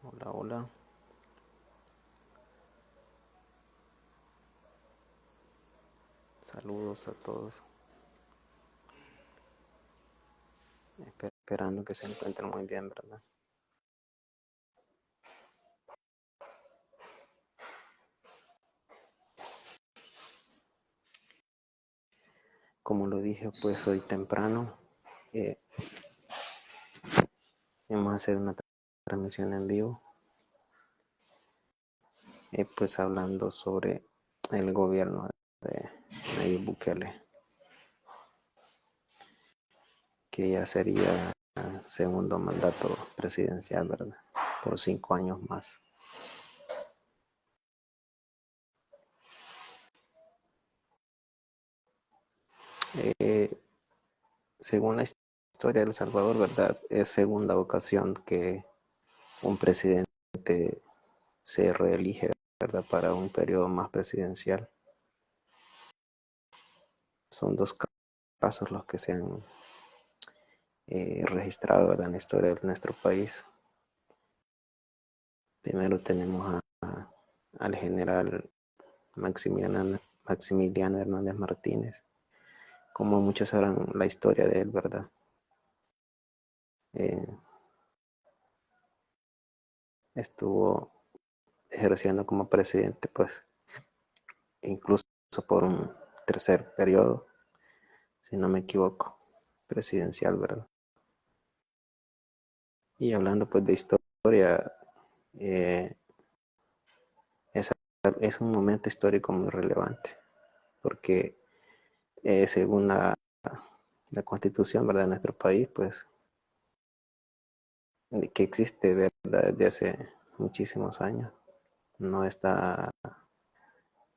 Hola, hola. Saludos a todos. Esperando que se encuentren muy bien, ¿verdad? Como lo dije, pues hoy temprano eh, vamos a hacer una transmisión en vivo, pues hablando sobre el gobierno de Nayib Bukele, que ya sería segundo mandato presidencial, ¿verdad? Por 5 años más. Eh, Según la historia de El Salvador, ¿verdad? Es segunda ocasión que un presidente se reelige, ¿verdad? Para un periodo más presidencial. Son dos casos los que se han registrado, ¿verdad? En la historia de nuestro país. Primero tenemos al general Maximiliano Hernández Martínez. Como muchos sabrán la historia de él, ¿verdad? Eh, Estuvo ejerciendo como presidente, pues, incluso por un tercer periodo, si no me equivoco, presidencial, ¿verdad? Y hablando, pues, de historia, eh, es, es un momento histórico muy relevante, porque según la constitución, ¿verdad? De nuestro país, pues, que existe, ¿verdad? Desde hace muchísimos años, no está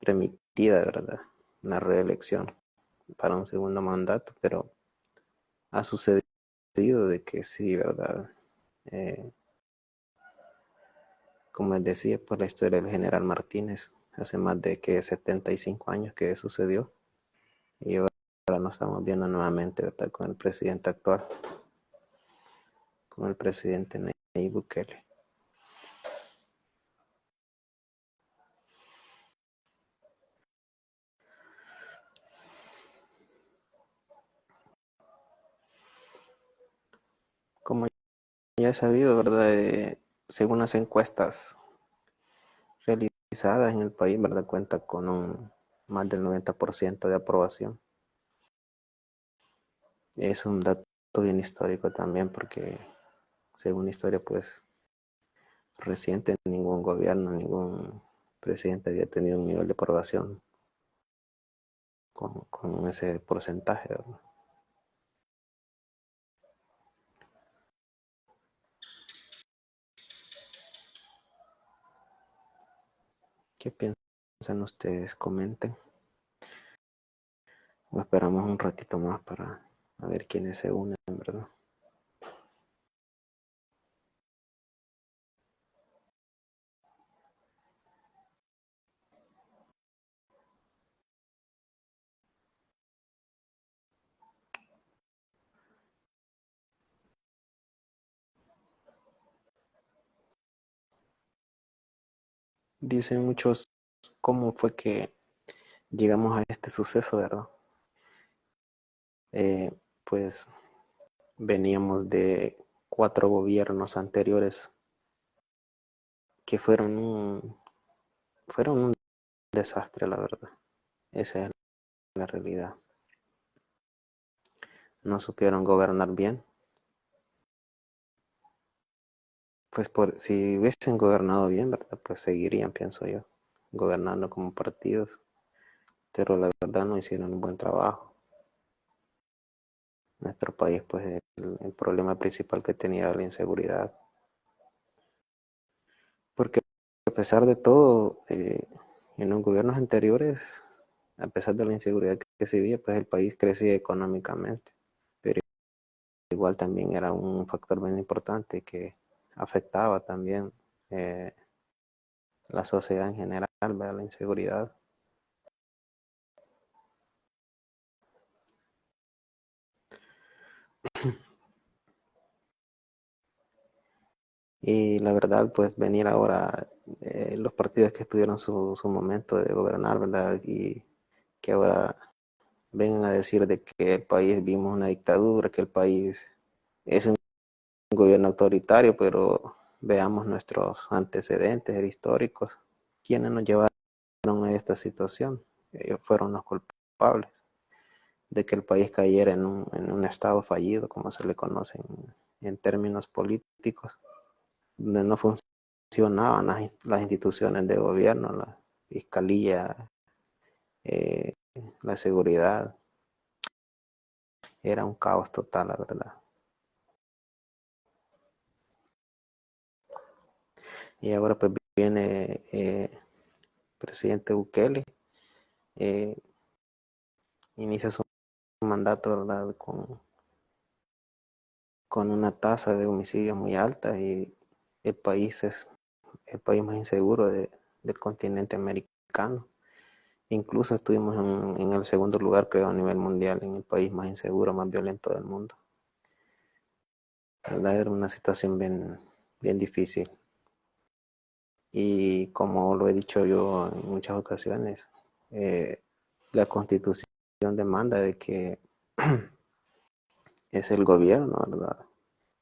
permitida, ¿verdad? La reelección para un segundo mandato, pero ha sucedido de que sí, ¿verdad? Eh, Como les decía, pues la historia del general Martínez, hace más de que 75 años que sucedió, y ahora nos estamos viendo nuevamente, ¿verdad? Con el presidente actual, con el presidente Nayib Bukele. Como ya he sabido, ¿verdad? Según las encuestas realizadas en el país, ¿verdad? Cuenta con un más del 90% de aprobación. Es un dato bien histórico también porque, según la historia, pues, reciente, ningún gobierno, ningún presidente había tenido un nivel de aprobación con ese porcentaje, ¿verdad? ¿Qué piensan ustedes? Comenten. O esperamos un ratito más para a ver quiénes se unen, ¿verdad? Dicen muchos cómo fue que llegamos a este suceso, ¿verdad? Eh, pues veníamos de 4 gobiernos anteriores que fueron un desastre, la verdad. Esa es la realidad. No supieron gobernar bien. Pues si hubiesen gobernado bien, ¿verdad? Pues seguirían, pienso yo, gobernando como partidos, pero la verdad no hicieron un buen trabajo. Nuestro país, pues el problema principal que tenía era la inseguridad, porque a pesar de todo, en los gobiernos anteriores, a pesar de la inseguridad que se vivía, pues el país crecía económicamente, pero igual también era un factor bien importante que afectaba también eh, la sociedad en general, ¿verdad? La inseguridad. Y la verdad, pues venir ahora los partidos que tuvieron su momento de gobernar, ¿verdad? Y que ahora vengan a decir de que el país vimos una dictadura, que el país es un gobierno autoritario, pero veamos nuestros antecedentes históricos. ¿Quiénes nos llevaron a esta situación? Ellos fueron los culpables de que el país cayera en un estado fallido, como se le conoce en términos políticos, donde no funcionaban las instituciones de gobierno, la fiscalía, eh, la seguridad. Era un caos total, la verdad. Y ahora pues viene presidente Bukele, eh, inicia su mandato, ¿verdad? Con una tasa de homicidios muy alta y el país es el país más inseguro del continente americano. Incluso estuvimos en el segundo lugar, creo, a nivel mundial, en el país más inseguro, más violento del mundo. La verdad era una situación bien, bien difícil. Y como lo he dicho yo en muchas ocasiones, eh, la constitución demanda de que es el gobierno, ¿verdad?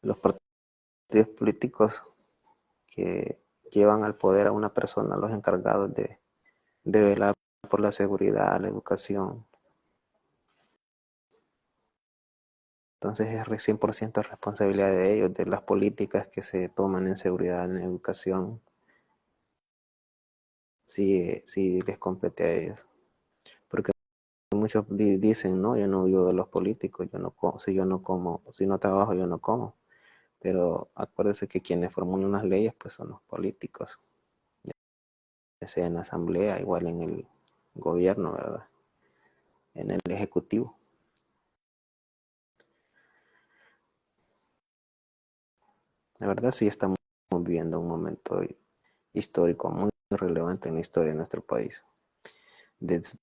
Los partidos políticos que llevan al poder a una persona, los encargados de velar por la seguridad, la educación. Entonces es 100% responsabilidad de ellos, de las políticas que se toman en seguridad, en educación, si les compete a ellos. Porque muchos dicen, no, yo no vivo de los políticos, yo no como, si yo no como, si no trabajo, yo no como. Pero acuérdese que quienes formulan las leyes, pues son los políticos, ya sea en la asamblea, igual en el gobierno, ¿verdad? En el ejecutivo. La verdad sí estamos viviendo un momento histórico muy relevante en la historia de nuestro país. Desde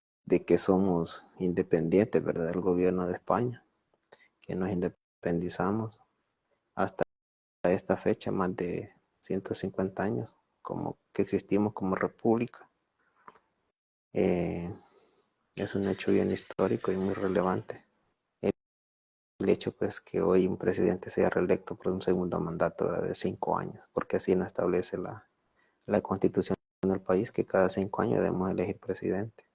que somos independientes, ¿verdad? Del gobierno de España, que nos independizamos hasta esta fecha, más de 150 años, como que existimos como república. Eh, es un hecho bien histórico y muy relevante. El hecho pues que hoy un presidente sea reelecto por un segundo mandato, ¿verdad? De 5 años, porque así no establece la constitución del país, que cada 5 años debemos elegir presidente.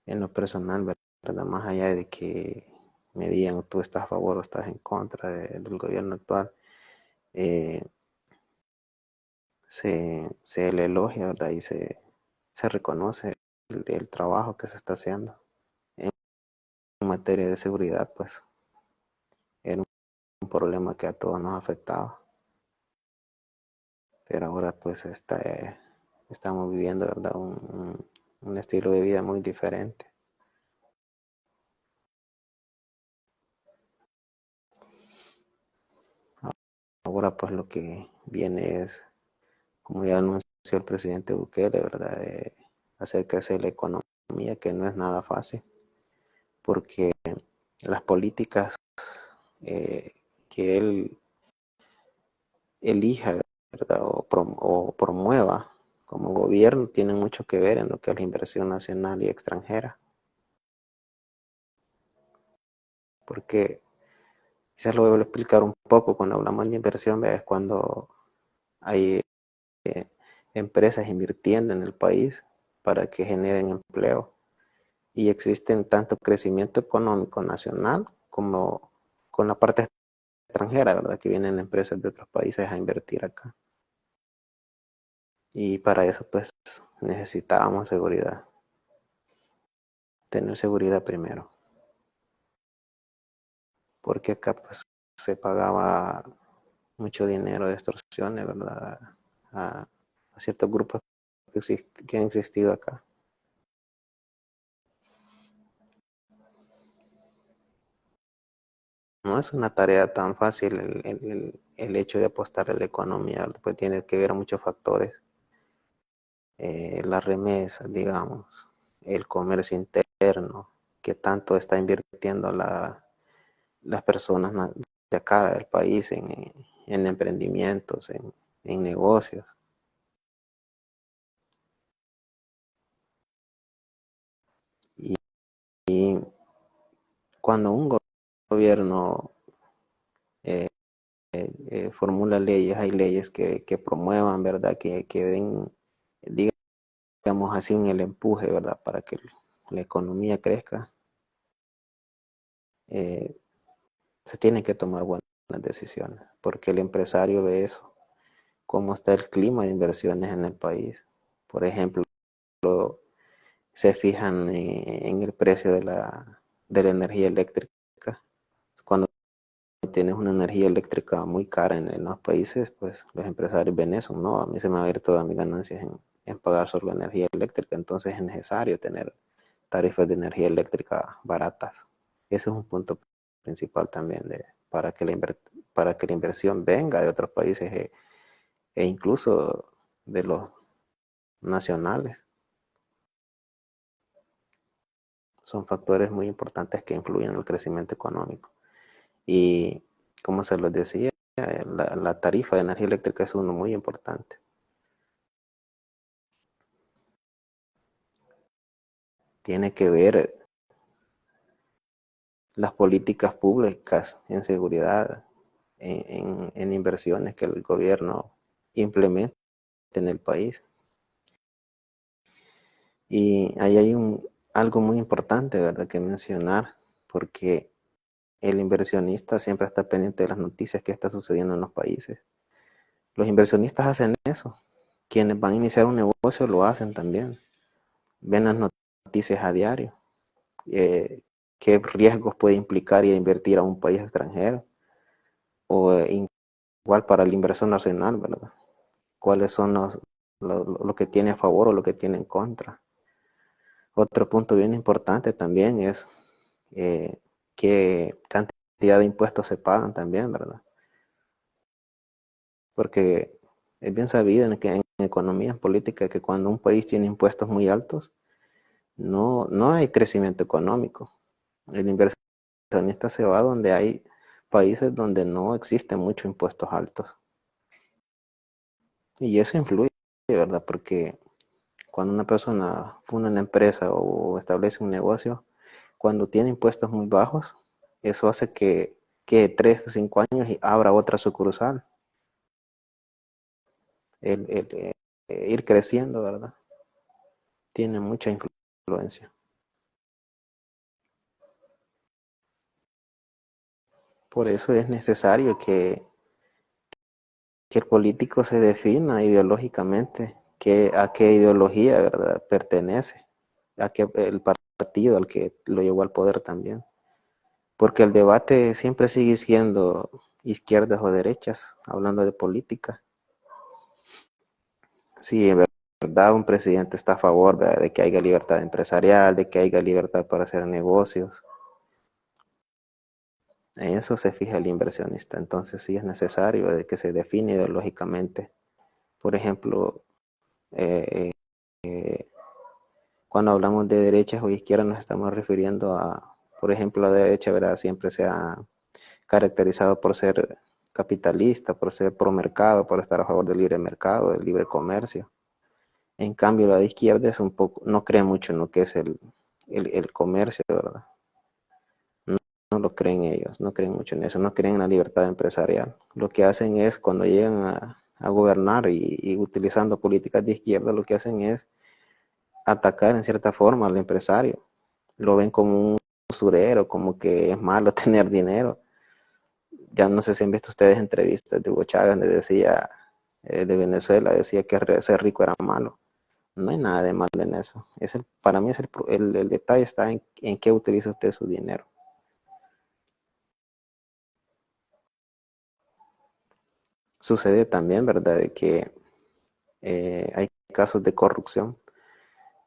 En lo personal, ¿verdad? Más allá de que me digan tú estás a favor o estás en contra del gobierno actual, eh, se le elogia, ¿verdad? Y se reconoce el trabajo que se está haciendo. En materia de seguridad, pues era un problema que a todos nos afectaba, pero ahora pues estamos viviendo, ¿verdad? Un estilo de vida muy diferente. Ahora pues lo que viene es, como ya anunció el presidente Bukele, ¿verdad? De hacer crecer la economía, que no es nada fácil, porque las políticas eh, que él elija, ¿verdad? O promueva como gobierno tienen mucho que ver en lo que es la inversión nacional y extranjera, porque quizás lo voy a explicar un poco cuando hablamos de inversión, es cuando hay empresas invirtiendo en el país para que generen empleo y existen tanto crecimiento económico nacional como con la parte extranjera, ¿verdad? Que vienen empresas de otros países a invertir acá. Y para eso pues necesitábamos seguridad, tener seguridad primero, porque acá pues se pagaba mucho dinero de extorsiones, ¿verdad? A, a ciertos grupos que han existido acá. No es una tarea tan fácil el hecho de apostar a la economía, pues tiene que ver muchos factores, las remesas, digamos. el comercio interno, qué tanto está invirtiendo las personas de acá del país en emprendimientos, en negocios. Y, y cuando un gobierno eh, formula leyes, hay leyes que promuevan, ¿verdad? Que den, digamos así, el empuje, ¿verdad? Para que la economía crezca. Eh, Se tienen que tomar buenas decisiones, porque el empresario ve eso, cómo está el clima de inversiones en el país. Por ejemplo, se fijan en el precio de la energía eléctrica. Cuando tienes una energía eléctrica muy cara en los países, pues los empresarios ven eso, no, a mí se me va a ir todas mis ganancias en pagar solo energía eléctrica, entonces es necesario tener tarifas de energía eléctrica baratas. Ese es un punto principal también para que la inversión venga de otros países e incluso de los nacionales. Son factores muy importantes que influyen en el crecimiento económico. Y como se los decía, la tarifa de energía eléctrica es uno muy importante. Tiene que ver las políticas públicas en seguridad, en inversiones que el gobierno implementa en el país. Y ahí hay algo muy importante, ¿verdad?, que mencionar, porque el inversionista siempre está pendiente de las noticias que está sucediendo en los países. Los inversionistas hacen eso. Quienes van a iniciar un negocio lo hacen también. Ven las noticias a diario. Qué riesgos puede implicar ir a invertir a un país extranjero o igual para el inversor nacional, ¿verdad? ¿Cuáles son lo que tiene a favor o lo que tiene en contra? Otro punto bien importante también es eh, qué cantidad de impuestos se pagan también, ¿verdad? Porque es bien sabido en economía, en política, que cuando un país tiene impuestos muy altos, no hay crecimiento económico. El inversionista se va donde hay países donde no existen muchos impuestos altos. Y eso influye, ¿verdad? Porque cuando una persona funda una empresa o establece un negocio, cuando tiene impuestos muy bajos, eso hace que 3 o 5 años y abra otra sucursal. El ir creciendo, ¿verdad? Tiene mucha influencia. Por eso es necesario que el político se defina ideológicamente a qué ideología, ¿verdad?, pertenece, a qué el partido al que lo llevó al poder también. Porque el debate siempre sigue siendo izquierdas o derechas, hablando de política. Si en verdad un presidente está a favor, ¿verdad?, de que haya libertad empresarial, de que haya libertad para hacer negocios, en eso se fija el inversionista. Entonces sí es necesario de que se define ideológicamente. Por ejemplo, eh, cuando hablamos de derechas o izquierdas nos estamos refiriendo a, por ejemplo, la derecha, ¿verdad?, siempre se ha caracterizado por ser capitalista, por ser pro mercado, por estar a favor del libre mercado, del libre comercio. En cambio, la de izquierda es un poco, no cree mucho en lo que es el comercio, ¿verdad? No, no lo creen ellos, no creen mucho en eso, no creen en la libertad empresarial. Lo que hacen es, cuando llegan a gobernar y utilizando políticas de izquierda, lo que hacen es atacar en cierta forma al empresario. Lo ven como un usurero, como que es malo tener dinero. Ya no sé si han visto ustedes entrevistas de Hugo Chávez donde decía, de Venezuela, decía que ser rico era malo. No hay nada de malo en eso. Para mí el detalle está en qué utiliza usted su dinero. Sucede también, ¿verdad?, de que hay casos de corrupción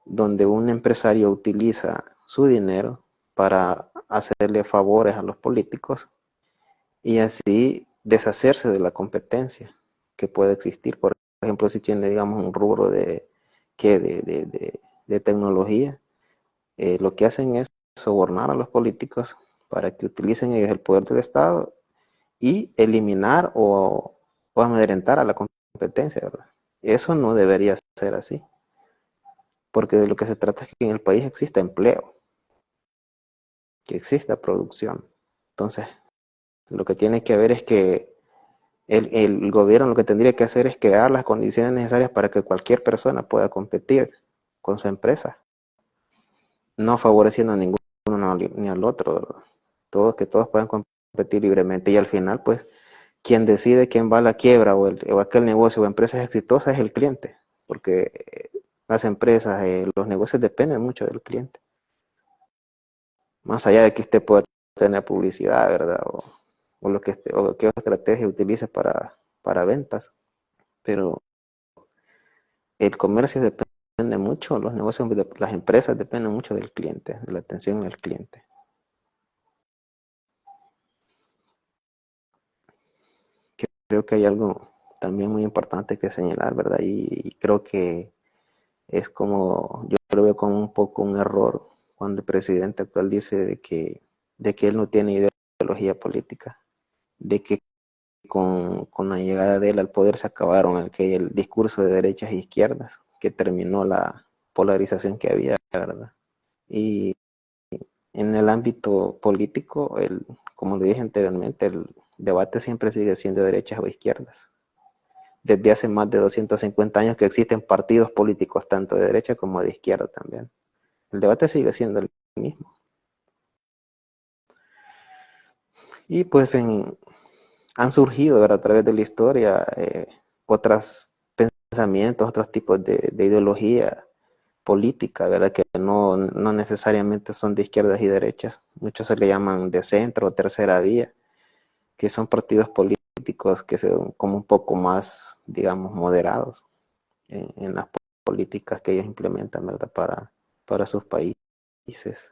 donde un empresario utiliza su dinero para hacerle favores a los políticos y así deshacerse de la competencia que puede existir. Por ejemplo, si tiene, digamos, un rubro de tecnología, Lo que hacen es sobornar a los políticos para que utilicen ellos el poder del Estado y eliminar o amedrentar a la competencia, ¿verdad? Eso no debería ser así, porque de lo que se trata es que en el país exista empleo, que exista producción. Entonces, lo que tiene que haber es que el gobierno lo que tendría que hacer es crear las condiciones necesarias para que cualquier persona pueda competir con su empresa, no favoreciendo a ninguno ni al otro, ¿verdad? Que todos puedan competir libremente y al final, pues, quien decide quién va a la quiebra o aquel negocio o empresa es exitosa es el cliente, porque las empresas, los negocios dependen mucho del cliente, más allá de que usted pueda tener publicidad, ¿verdad? O qué estrategia utilice para ventas, pero el comercio depende mucho, los negocios, las empresas dependen mucho del cliente, de la atención al cliente. Creo que hay algo también muy importante que señalar, ¿verdad? Y creo que es como, yo lo veo como un poco un error cuando el presidente actual dice de que él no tiene ideología política, de que con la llegada de él al poder se acabaron el discurso de derechas e izquierdas, que terminó la polarización que había, ¿verdad? Y en el ámbito político, como le dije anteriormente, el debate siempre sigue siendo derechas o izquierdas. Desde hace más de 250 años que existen partidos políticos, tanto de derecha como de izquierda también. El debate sigue siendo el mismo. Y pues han surgido, ¿verdad?, a través de la historia otros pensamientos, otros tipos de ideología política, ¿verdad?, que no necesariamente son de izquierdas y derechas. Muchos se le llaman de centro o tercera vía, que son partidos políticos que son como un poco más, digamos, moderados en las políticas que ellos implementan, ¿verdad?, para sus países.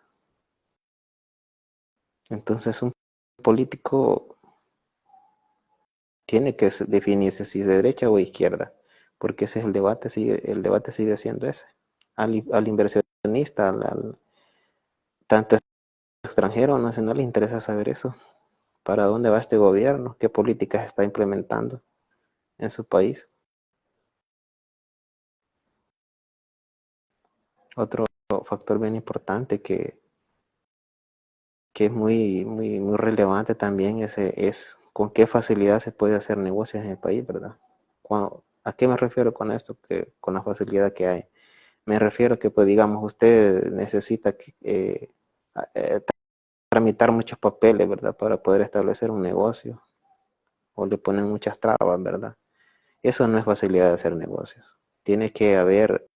Entonces, un político tiene que definirse si es de derecha o izquierda, porque ese es el debate sigue siendo ese. Al inversionista, tanto extranjero o nacional, le interesa saber eso, para dónde va este gobierno, qué políticas está implementando en su país. Otro factor bien importante que es muy relevante también es con qué facilidad se puede hacer negocios en el país, ¿verdad? ¿A qué me refiero con esto? Con la facilidad que hay. Me refiero que, pues, digamos, usted necesita eh, tramitar muchos papeles, ¿verdad? Para poder establecer un negocio, o le ponen muchas trabas, ¿verdad? Eso no es facilidad de hacer negocios. Tiene que haber,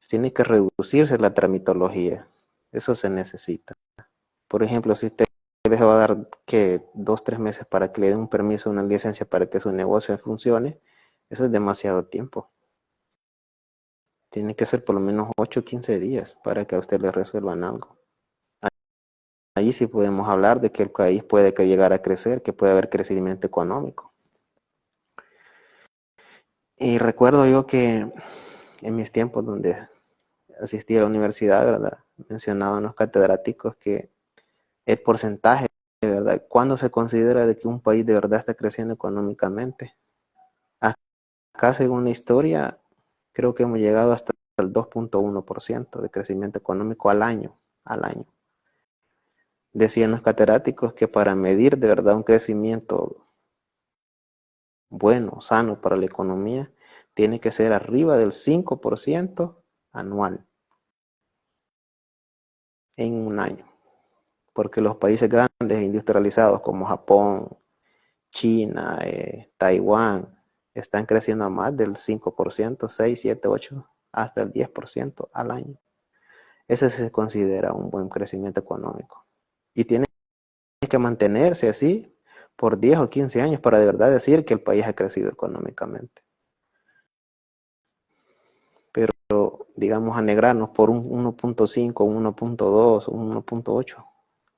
tiene que reducirse la tramitología. Eso se necesita. Por ejemplo, si usted les va a dar que 2, 3 meses para que le den un permiso, una licencia para que su negocio funcione, eso es demasiado tiempo. Tiene que ser por lo menos 8 o 15 días para que a usted le resuelvan algo. Ahí sí podemos hablar de que el país puede que llegar a crecer, que puede haber crecimiento económico. Y recuerdo yo que en mis tiempos donde asistí a la universidad, ¿verdad?, mencionaban los catedráticos que el porcentaje, ¿verdad?, cuando se considera de que un país de verdad está creciendo económicamente. Acá, según la historia, creo que hemos llegado hasta el 2,1% de crecimiento económico al año. Decían los catedráticos que para medir de verdad un crecimiento bueno, sano para la economía, tiene que ser arriba del 5% anual en un año. Porque los países grandes e industrializados como Japón, China, Taiwán, están creciendo a más del 5%, 6, 7, 8, hasta el 10% al año. Ese se considera un buen crecimiento económico. Y tiene que mantenerse así por 10 o 15 años para de verdad decir que el país ha crecido económicamente. Pero, digamos, anegrarnos por un 1,5, un 1,2, un 1,8,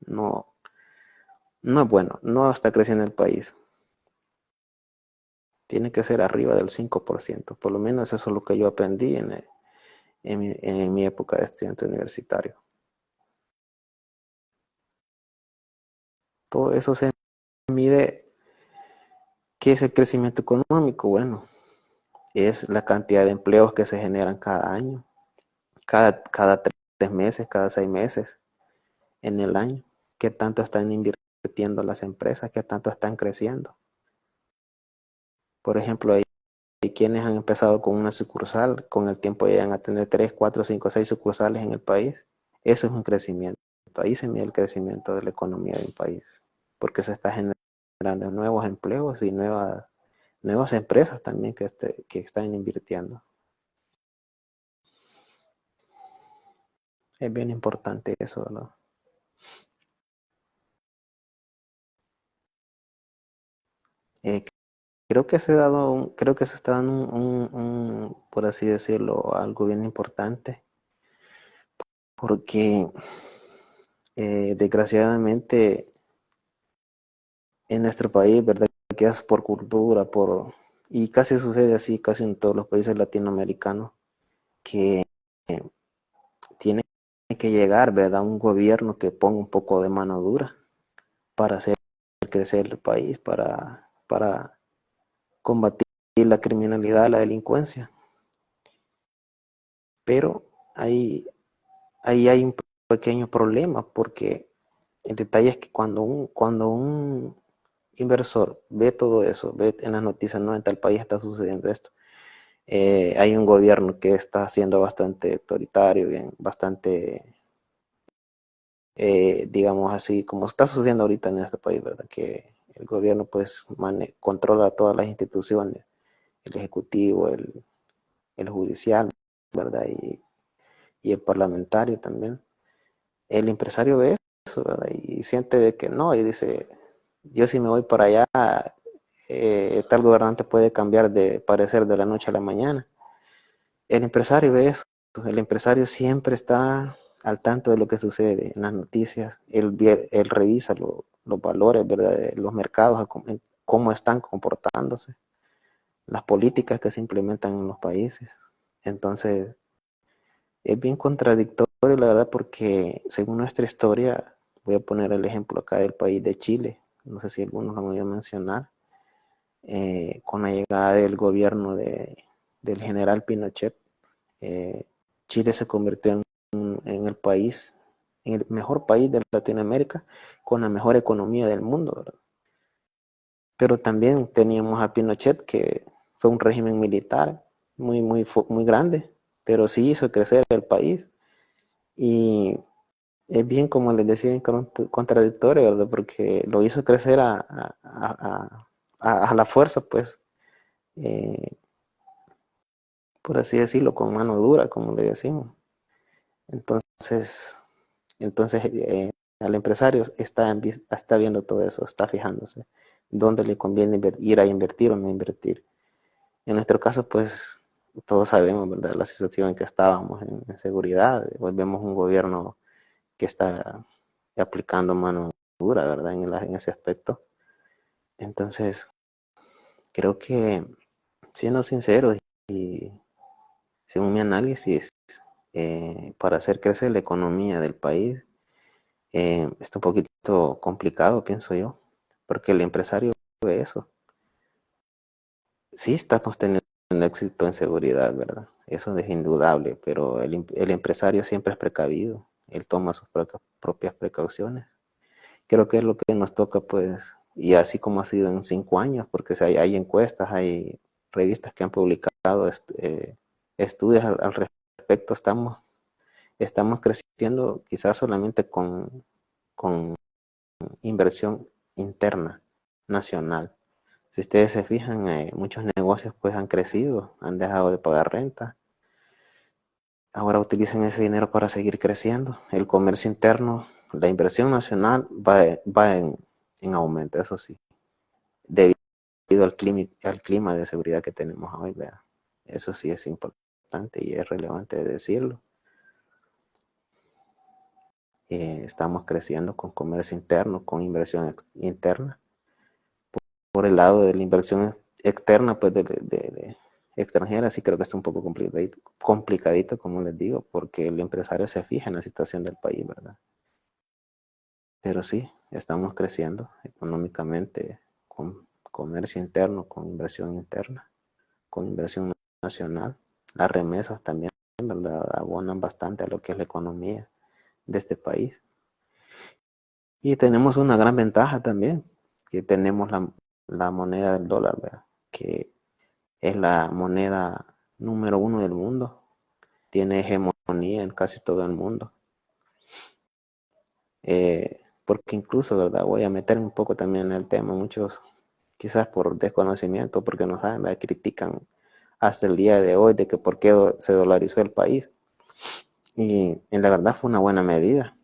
no, no es bueno, no está creciendo el país. Tiene que ser arriba del 5%, por lo menos eso es lo que yo aprendí en mi época de estudiante universitario. todo eso se mide. ¿Qué es el crecimiento económico? Bueno, es la cantidad de empleos que se generan cada año, cada 3 meses, cada 6 meses en el año. ¿Qué tanto están invirtiendo las empresas? ¿Qué tanto están creciendo? Por ejemplo, hay quienes han empezado con una sucursal, con el tiempo llegan a tener 3, 4, 5, 6 sucursales en el país. Eso es un crecimiento. Ahí se mide el crecimiento de la economía de un país, porque se está generando nuevos empleos y nuevas empresas también que están invirtiendo. Es bien importante eso, ¿verdad? Eh, creo que se está dando por así decirlo, algo bien importante, porque desgraciadamente en nuestro país, ¿verdad? Que es por cultura, y casi sucede así, casi en todos los países latinoamericanos, que tiene que llegar, ¿verdad? Un gobierno que ponga un poco de mano dura para hacer crecer el país, para combatir la criminalidad, la delincuencia. Pero ahí hay un pequeño problema, porque el detalle es que cuando un inversor ve todo eso, ve en las noticias, no, en tal país está sucediendo esto, hay un gobierno que está siendo bastante autoritario, bien, bastante, digamos así, como está sucediendo ahorita en este país, ¿verdad? Que el gobierno pues controla todas las instituciones, el ejecutivo, el judicial, ¿verdad? Y el parlamentario también. El empresario ve eso, ¿verdad? Y siente de que no, y dice, yo si me voy para allá, tal gobernante puede cambiar de parecer de la noche a la mañana. El empresario ve eso, el empresario siempre está al tanto de lo que sucede en las noticias, él revisa los valores, ¿verdad? De los mercados, cómo están comportándose, las políticas que se implementan en los países. Entonces, es bien contradictorio, la verdad, porque según nuestra historia, voy a poner el ejemplo acá del país de Chile, no sé si algunos lo voy a mencionar, con la llegada del gobierno del general Pinochet, eh, Chile se convirtió en el país, en el mejor país de Latinoamérica, con la mejor economía del mundo, ¿verdad? Pero también teníamos a Pinochet, que fue un régimen militar muy grande, pero sí hizo crecer el país. Y es bien, como les decía, bien contradictorio, ¿verdad? Porque lo hizo crecer a la fuerza, pues, eh, por así decirlo, con mano dura, como le decimos. Entonces, entonces, al empresario está viendo todo eso, está fijándose dónde le conviene ir a invertir o no invertir. En nuestro caso, pues, todos sabemos, ¿verdad?, la situación en que estábamos en seguridad. Hoy vemos un gobierno que está aplicando mano dura, ¿verdad?, en ese aspecto. Entonces, creo que, siendo sinceros y según mi análisis, para hacer crecer la economía del país, está un poquito complicado, pienso yo, porque el empresario ve eso. Sí estamos teniendo éxito en seguridad, ¿verdad? Eso es indudable, pero el empresario siempre es precavido, él toma sus propias precauciones. Creo que es lo que nos toca, pues, y así como ha sido en 5 años, porque si hay encuestas, hay revistas que han publicado estudios al respecto, estamos creciendo quizás solamente con inversión interna, nacional. Si ustedes se fijan, muchos negocios pues han crecido, han dejado de pagar renta. Ahora utilizan ese dinero para seguir creciendo. El comercio interno, la inversión nacional va en aumento, eso sí, debido al clima de seguridad que tenemos hoy, vea. Eso sí es importante y es relevante decirlo. Estamos creciendo con comercio interno, con inversión interna. Por el lado de la inversión externa, pues de extranjera, sí creo que está un poco complicadito, como les digo, porque el empresario se fija en la situación del país, ¿verdad? pero sí, estamos creciendo económicamente con comercio interno, con inversión interna, con inversión nacional. Las remesas también, ¿verdad? Abonan bastante a lo que es la economía de este país. Y tenemos una gran ventaja también, que tenemos la moneda del dólar, ¿verdad? Que es la moneda número uno del mundo. Tiene hegemonía en casi todo el mundo. Porque incluso, ¿verdad? Voy a meterme un poco también en el tema. Muchos, quizás por desconocimiento, porque no saben, ¿verdad? Critican hasta el día de hoy de que por qué se dolarizó el país. Y en la verdad fue una buena medida.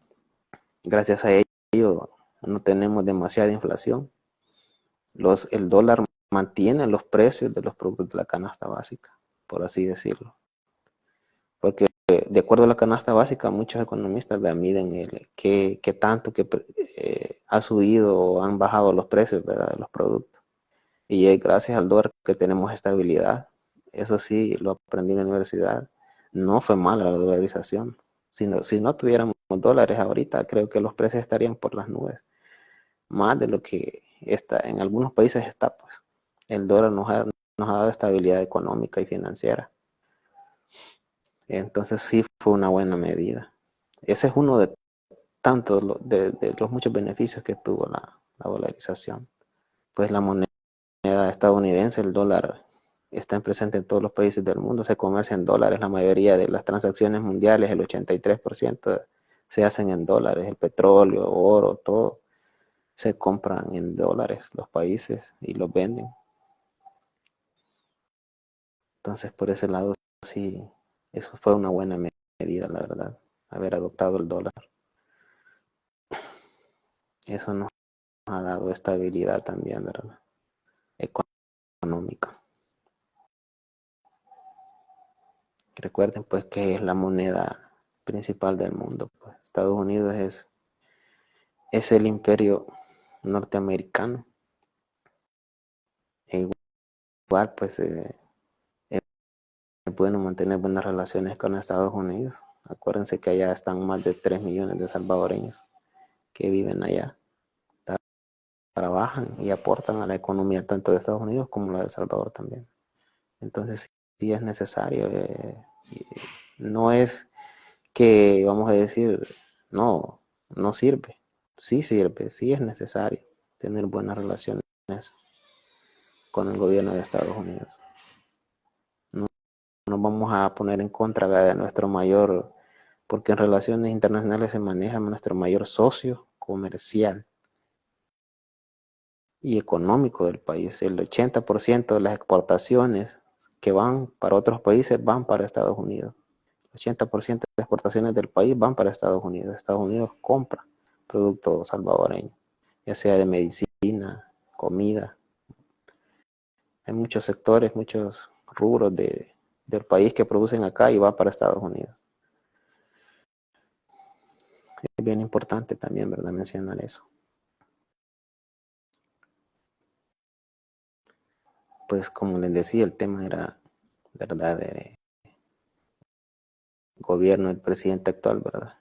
Gracias a ello no tenemos demasiada inflación. El dólar mantiene los precios de los productos de la canasta básica, por así decirlo. Porque de acuerdo a la canasta básica, muchos economistas miden qué tanto ha subido o han bajado los precios, ¿verdad? De los productos. Y es gracias al dólar que tenemos estabilidad. Eso sí, lo aprendí en la universidad. No fue mala la dolarización. Si no tuviéramos dólares ahorita, creo que los precios estarían por las nubes. Más de lo que está en algunos países está, pues. El dólar nos ha dado estabilidad económica y financiera. Entonces sí fue una buena medida. Ese es uno de tantos de los muchos beneficios que tuvo la dolarización. Pues la moneda estadounidense, el dólar, está presente en todos los países del mundo, se comercia en dólares, la mayoría de las transacciones mundiales, el 83% se hacen en dólares, el petróleo, oro, todo se compran en dólares los países y los venden. Entonces por ese lado sí, eso fue una buena medida, la verdad, haber adoptado el dólar. Eso nos ha dado estabilidad también, ¿verdad? Económica. Recuerden pues que es la moneda principal del mundo. Pues. Estados Unidos es el imperio norteamericano. E igual pues es bueno mantener buenas relaciones con Estados Unidos. Acuérdense que allá están más de 3 millones de salvadoreños que viven allá. Trabajan y aportan a la economía tanto de Estados Unidos como la de El Salvador también. Entonces sí es necesario. No es que vamos a decir, no, no sirve. Sí sirve, sí es necesario tener buenas relaciones con el gobierno de Estados Unidos. No nos vamos a poner en contra, ¿verdad? De nuestro mayor, porque en relaciones internacionales se maneja nuestro mayor socio comercial y económico del país. El 80% de las exportaciones que van para otros países van para Estados Unidos. El 80% de las exportaciones del país van para Estados Unidos. Estados Unidos compra productos salvadoreños, ya sea de medicina, comida. Hay muchos sectores, muchos rubros del país que producen acá y va para Estados Unidos. Es bien importante también, ¿verdad?, mencionar eso. Pues como les decía, el tema era, ¿verdad?, de gobierno del presidente actual, ¿verdad?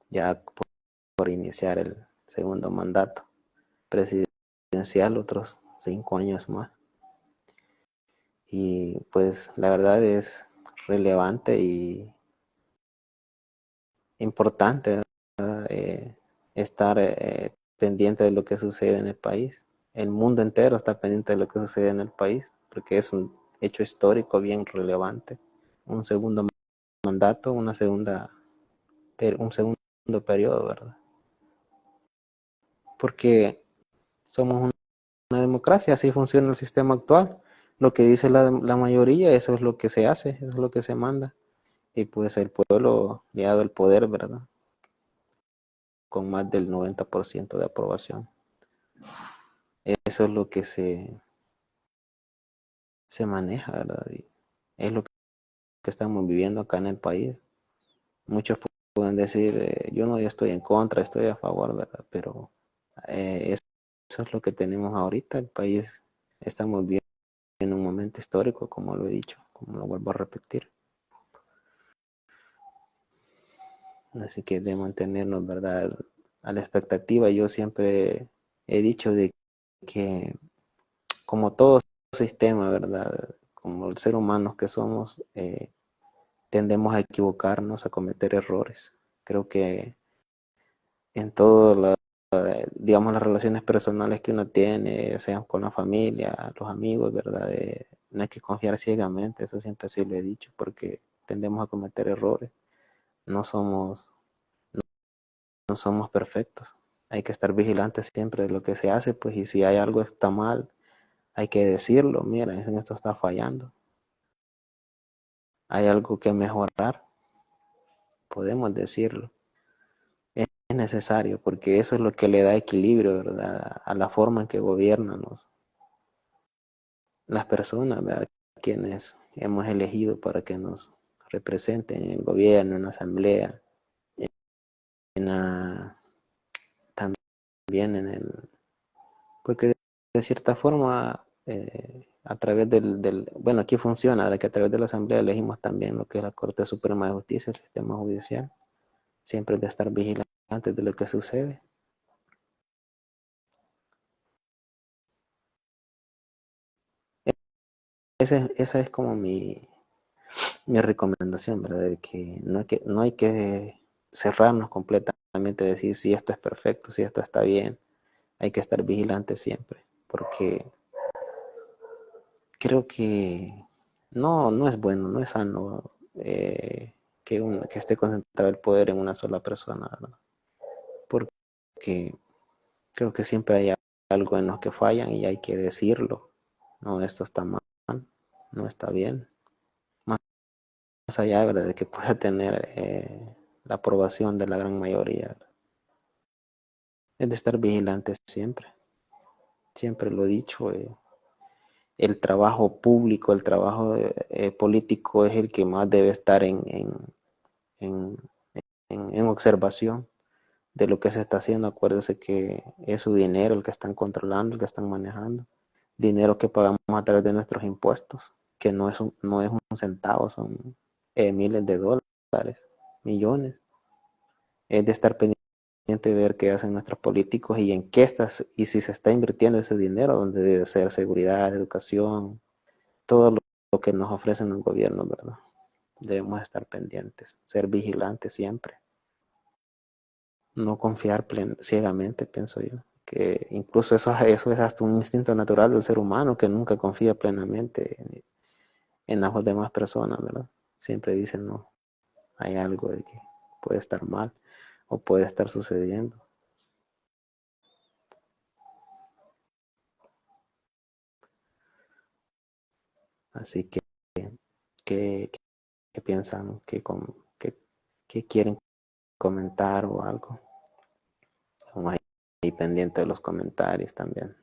Ya por iniciar el segundo mandato presidencial, otros 5 años más. Y pues la verdad es relevante y importante, estar pendiente de lo que sucede en el país. El mundo entero está pendiente de lo que sucede en el país, porque es un hecho histórico bien relevante. Un segundo mandato, un segundo periodo, ¿verdad? Porque somos una democracia, así funciona el sistema actual. Lo que dice la mayoría, eso es lo que se hace, eso es lo que se manda. Y pues el pueblo le ha dado el poder, ¿verdad? Con más del 90% de aprobación. Eso es lo que se maneja, ¿verdad? Y es lo que estamos viviendo acá en el país. Muchos pueden decir, yo estoy en contra, estoy a favor, ¿verdad? Pero eso es lo que tenemos ahorita. El país estamos viviendo en un momento histórico, como lo he dicho, como lo vuelvo a repetir. Así que de mantenernos, ¿verdad?, a la expectativa. Yo siempre he dicho de que como todo sistema, ¿verdad? Como el ser humano que somos, tendemos a equivocarnos, a cometer errores. Creo que en todas digamos, las relaciones personales que uno tiene, sean con la familia, los amigos, ¿verdad? No hay que confiar ciegamente, eso siempre sí lo he dicho, porque tendemos a cometer errores. No somos, no somos perfectos. Hay que estar vigilantes siempre de lo que se hace, pues, y si hay algo que está mal, hay que decirlo, mira, en esto está fallando. Hay algo que mejorar, podemos decirlo. Es necesario, porque eso es lo que le da equilibrio, ¿verdad? A la forma en que gobiernan las personas, ¿verdad? Quienes hemos elegido para que nos representen en el gobierno, en la asamblea, en la, también en el, porque de cierta forma, a través bueno, aquí funciona, de que a través de la asamblea elegimos también lo que es la Corte Suprema de Justicia, el sistema judicial, siempre de estar vigilantes de lo que sucede. Esa es como mi recomendación, ¿verdad? De que no hay que cerrarnos completamente, decir si esto es perfecto, si esto está bien. Hay que estar vigilante siempre, porque creo que no es bueno, no es sano, que esté concentrado el poder en una sola persona, ¿verdad? Porque creo que siempre hay algo en los que fallan y hay que decirlo. No, esto está mal, no está bien. Más allá, ¿verdad? De que pueda tener la aprobación de la gran mayoría, ¿verdad? Es de estar vigilante siempre. Siempre lo he dicho. El trabajo público, el trabajo político es el que más debe estar en, en observación de lo que se está haciendo. Acuérdense que es su dinero el que están controlando, el que están manejando. Dinero que pagamos a través de nuestros impuestos, que no es un centavo, son miles de dólares, millones. Es de estar pendiente de ver qué hacen nuestros políticos y en qué estás, y si se está invirtiendo ese dinero, donde debe ser seguridad, educación, todo lo que nos ofrecen los gobiernos, ¿verdad? Debemos estar pendientes, ser vigilantes siempre, no confiar ciegamente, pienso yo, que incluso eso es hasta un instinto natural del ser humano que nunca confía plenamente en las demás personas, ¿verdad? Siempre dicen, no, hay algo de que puede estar mal o puede estar sucediendo. Así que, ¿qué, qué piensan? ¿Qué, qué quieren comentar o algo? Estamos ahí pendiente de los comentarios también.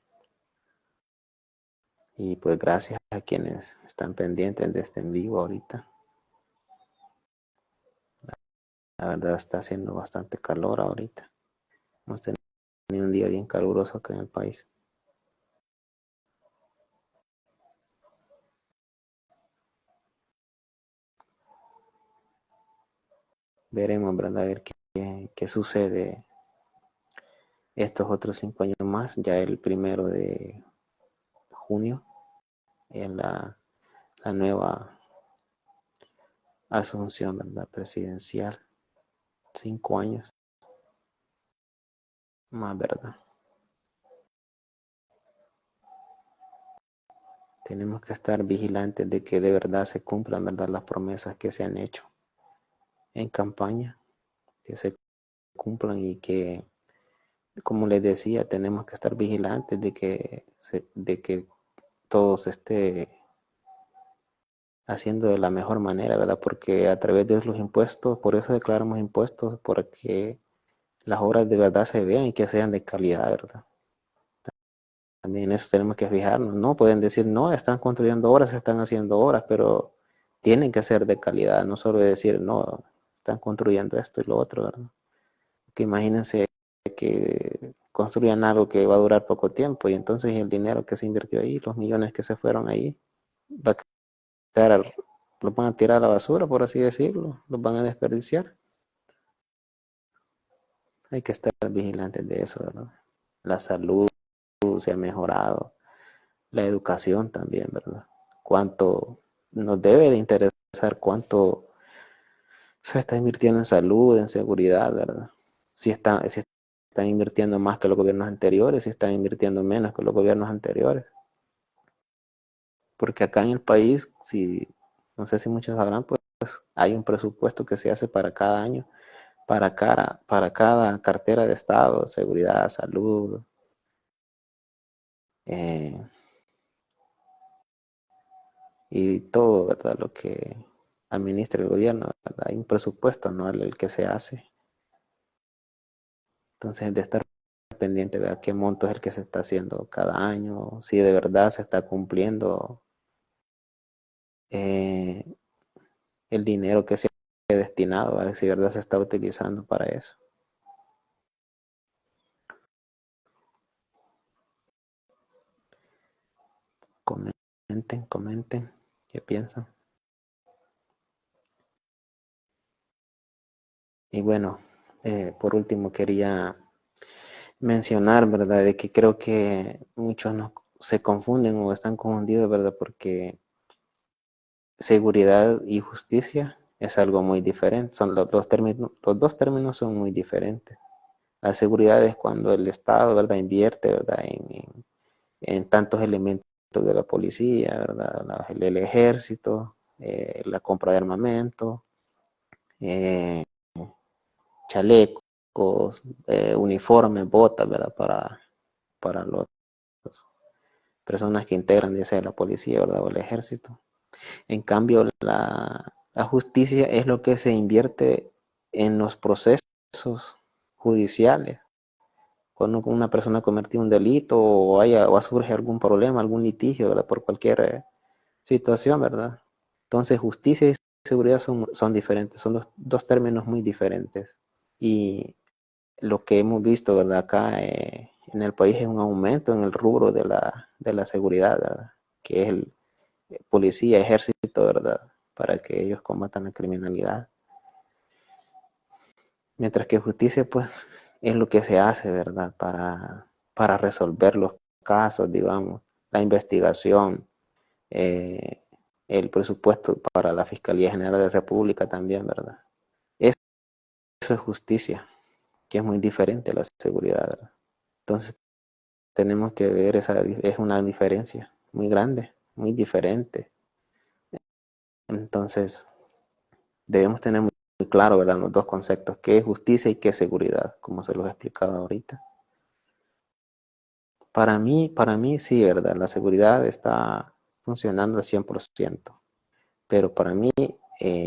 Y pues gracias a quienes están pendientes de este en vivo ahorita. La verdad está haciendo bastante calor ahorita. Hemos tenido un día bien caluroso acá en el país. Veremos, ¿verdad? A ver qué sucede estos otros 5 años más. Ya el 1 de junio, en la nueva asunción, ¿verdad? Presidencial. 5 años más, ¿verdad? Tenemos que estar vigilantes de que de verdad se cumplan, ¿verdad? Las promesas que se han hecho en campaña, que se cumplan y que, como les decía, tenemos que estar vigilantes de que todo se esté haciendo de la mejor manera, ¿verdad? Porque a través de los impuestos, por eso declaramos impuestos, porque las obras de verdad se vean y que sean de calidad, ¿verdad? También en eso tenemos que fijarnos, ¿no? Pueden decir, no, están construyendo obras, están haciendo obras, pero tienen que ser de calidad, no solo decir, no, están construyendo esto y lo otro, ¿verdad? Que imagínense que construyan algo que va a durar poco tiempo y entonces el dinero que se invirtió ahí, los millones que se fueron ahí, va a quedar, los van a tirar a la basura, por así decirlo, los van a desperdiciar. hay que estar vigilantes de eso, ¿verdad? La salud se ha mejorado, la educación también, ¿verdad? Cuánto nos debe de interesar, cuánto se está invirtiendo en salud, en seguridad, ¿verdad? Si están invirtiendo más que los gobiernos anteriores, si están invirtiendo menos que los gobiernos anteriores. Porque acá en el país, si, no sé si muchos sabrán, pues hay un presupuesto que se hace para cada año, para cada cartera de Estado, seguridad, salud, eh, y todo, ¿verdad? Lo que administra el gobierno, ¿verdad? Hay un presupuesto anual el que se hace. Entonces, de estar pendiente de qué monto es el que se está haciendo cada año, si de verdad se está cumpliendo eh, el dinero que se ha destinado, ¿vale? Si de verdad se está utilizando para eso. Comenten qué piensan. Y bueno, por último quería mencionar, ¿verdad? De que creo que muchos se confunden o están confundidos, ¿verdad? Porque seguridad y justicia es algo muy diferente. Son los dos términos son muy diferentes. La seguridad es cuando el Estado, ¿verdad? Invierte, ¿verdad? En tantos elementos de la policía, ¿verdad? El ejército, la compra de armamento, eh, chalecos, uniformes, botas, ¿verdad? Para las personas que integran, ya sea la policía, ¿verdad? O el ejército. En cambio, la justicia es lo que se invierte en los procesos judiciales. Cuando una persona cometió un delito o surge algún problema, algún litigio, ¿verdad? Por cualquier situación, ¿verdad? Entonces, justicia y seguridad son diferentes, son dos términos muy diferentes. Y lo que hemos visto, ¿verdad? Acá en el país es un aumento en el rubro de la seguridad, ¿verdad? Que es el policía, ejército, ¿verdad? Para que ellos combatan la criminalidad. Mientras que justicia, pues, es lo que se hace, ¿verdad? Para resolver los casos, digamos, la investigación, eh, el presupuesto para la Fiscalía General de la República también, ¿verdad? Eso es justicia, que es muy diferente a la seguridad, ¿verdad? Entonces, tenemos que ver es una diferencia muy grande, muy diferente. Entonces, debemos tener muy claro, ¿verdad? Los dos conceptos, qué es justicia y qué es seguridad, como se los he explicado ahorita. Para mí sí, ¿verdad? La seguridad está funcionando al 100%, pero para mí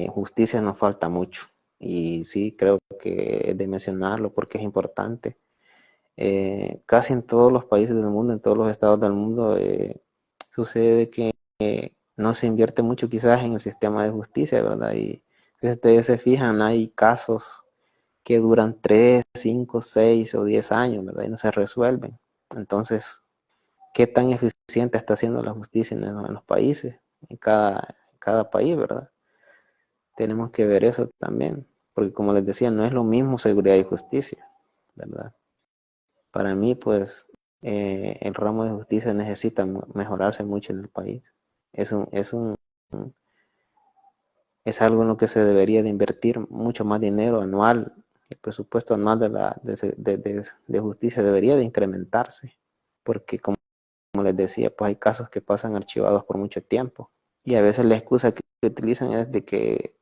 justicia nos falta mucho. Y sí, creo que es de mencionarlo porque es importante. Casi en todos los países del mundo, en todos los estados del mundo, sucede que no se invierte mucho quizás en el sistema de justicia, ¿verdad? Y si ustedes se fijan, hay casos que duran 3, 5, 6 o 10 años, ¿verdad? Y no se resuelven. Entonces, ¿qué tan eficiente está haciendo la justicia en los países, en cada país, ¿verdad? Tenemos que ver eso también, porque como les decía, no es lo mismo seguridad y justicia, ¿verdad? Para mí, pues, el ramo de justicia necesita mejorarse mucho en el país. Es algo en lo que se debería de invertir mucho más dinero anual. El presupuesto anual de justicia debería de incrementarse, porque como les decía, pues hay casos que pasan archivados por mucho tiempo. Y a veces la excusa que utilizan es de que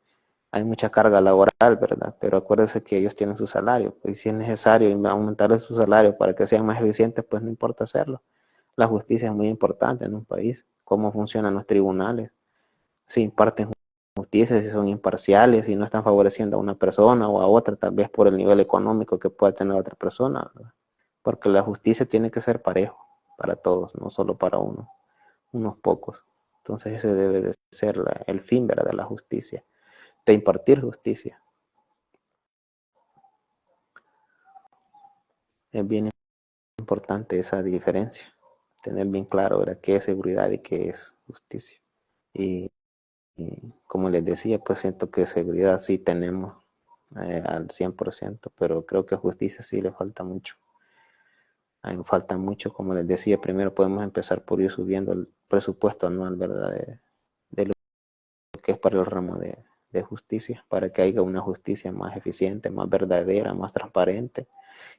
hay mucha carga laboral, ¿verdad? Pero acuérdense que ellos tienen su salario, pues si es necesario aumentarles su salario para que sean más eficientes, pues no importa hacerlo. La justicia es muy importante en un país, cómo funcionan los tribunales, si imparten justicia, si son imparciales, si no están favoreciendo a una persona o a otra, tal vez por el nivel económico que pueda tener otra persona, ¿verdad? Porque la justicia tiene que ser parejo para todos, no solo para unos pocos. Entonces ese debe de ser el fin, ¿verdad? De la justicia, de impartir justicia. Es bien importante esa diferencia, tener bien claro, ¿verdad? Qué es seguridad y qué es justicia. Y como les decía, pues siento que seguridad sí tenemos, al 100%, pero creo que justicia sí le falta mucho. Falta mucho, como les decía, primero podemos empezar por ir subiendo el presupuesto anual, ¿verdad? De lo que es para el ramo de justicia, para que haya una justicia más eficiente, más verdadera, más transparente,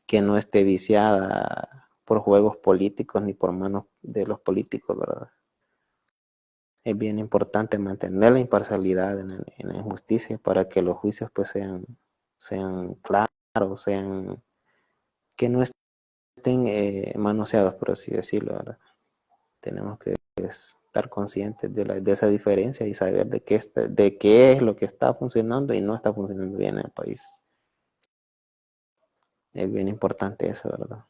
que no esté viciada por juegos políticos ni por manos de los políticos, ¿verdad? Es bien importante mantener la imparcialidad en la justicia para que los juicios pues sean claros, sean que no estén manoseados, por así decirlo, ¿verdad? Tenemos que estar conscientes de esa diferencia y saber de qué es lo que está funcionando y no está funcionando bien en el país. Es bien importante eso, ¿verdad?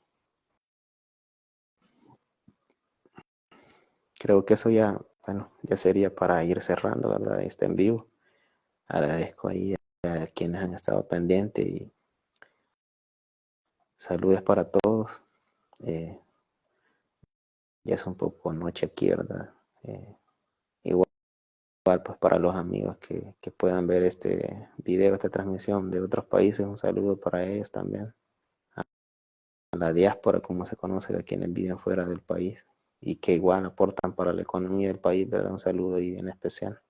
Creo que eso ya, bueno, ya sería para ir cerrando, ¿verdad? Este en vivo. Agradezco ahí a quienes han estado pendientes y saludos para todos. Eh, ya es un poco noche aquí, ¿verdad? Igual pues para los amigos que puedan ver este video, esta transmisión de otros países, un saludo para ellos también. A la diáspora, como se conoce, a quienes viven fuera del país y que igual aportan para la economía del país, ¿verdad? Un saludo y en especial.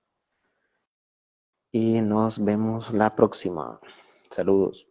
Y nos vemos la próxima. Saludos.